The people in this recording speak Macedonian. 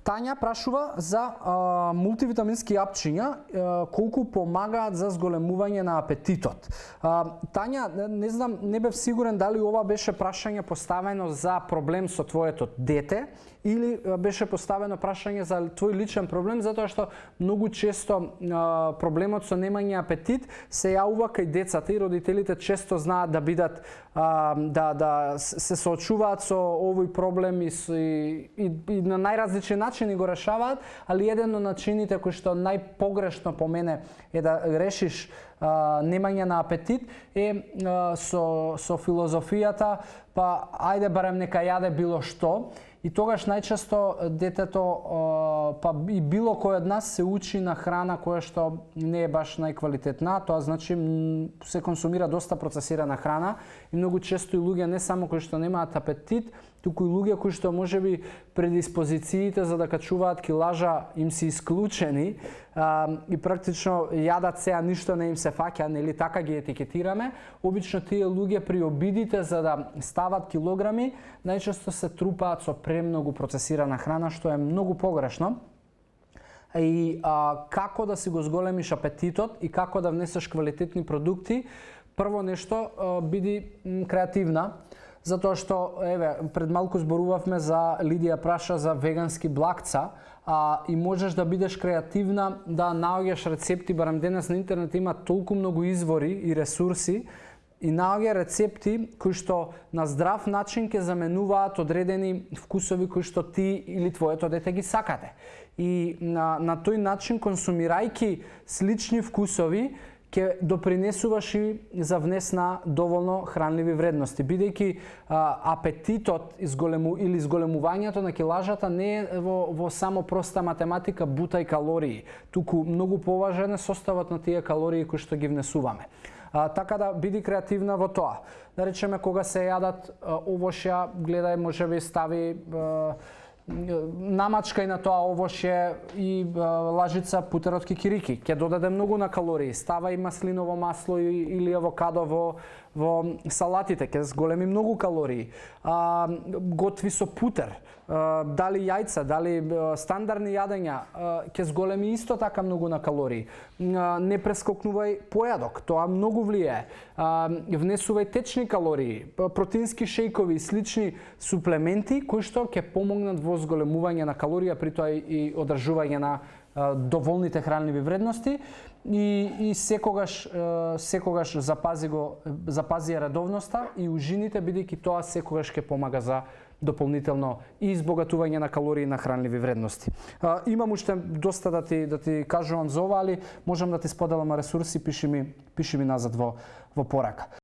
Тања прашува за мултивитамински јапчиња колку помагаат за зголемување на апетитот. Тања, не знам, не бев сигурен дали ова беше прашање поставено за проблем со твоето дете или беше поставено прашање за твој личен проблем, затоа што многу често проблемот со немање апетит се јавува кај децата и родителите често знаат да бидат да се соочуваат со овој проблем и на најразлични начини го решаваат, али еден од начините кои што најпогрешно по мене е да решиш немање на апетит е со филозофијата, па ајде барем нека јаде било што. И тогаш најчесто детето, па и било кој од нас се учи на храна која што не е баш најквалитетна, тоа значи се консумира доста процесирана храна и многу често и луѓе не само кои што немаат апетит, туку и луѓе кои што можеби предиспозициите за да качуваат килажа им се исклучени и практично јадат сеа ништо не им се фаќа, нели така ги етикетираме. Обично тие луѓе при обидите за да стават килограми најчесто се трупаат со премногу процесирана храна, што е многу погрешно. И како да си го зголемиш апетитот и како да внесеш квалитетни продукти, прво нешто биди креативна. Затоа што, еве, пред малку зборувавме за Лидија праша за вегански блакца, и можеш да бидеш креативна, да наоѓаш рецепти, барем денес на интернет има толку многу извори и ресурси, и наоѓа рецепти кои што на здрав начин ќе заменуваат одредени вкусови кои што ти или твоето дете ги сакате. И на тој начин, консумирајќи слични вкусови, ќе допринесуваш и за внес на доволно хранливи вредности, бидејќи апетитот или зголемувањето на килажата не е во само проста математика бутај калории, туку многу поважен е составот на тие калории кои што ги внесуваме. Така да биди креативна во тоа. Да речеме, кога се јадат овошја, гледај, можеби стави намачкај на тоа овошје и лажица путерот кикирики. Ќе додаде многу на калории. Става и маслиново масло или авокадо во салатите, ќе зголеми многу калории. Готви со путер, дали јајца, дали стандардни јадења, ќе зголеми исто така многу на калории. Не прескокнувај појадок, тоа многу влијае. Внесувај течни калории, протеински шејкови и слични суплементи кои што ќе помогнат во зголемување на калорија, при тоа и одржување на доволните хранливи вредности и секогаш запази редовноста и ужините, бидејќи тоа секогаш ќе помага за дополнително и избогатување на калории на хранливи вредности. Имам уште доста да ти кажувам за ова, али можам да ти споделам ресурси, пиши ми назад во порака.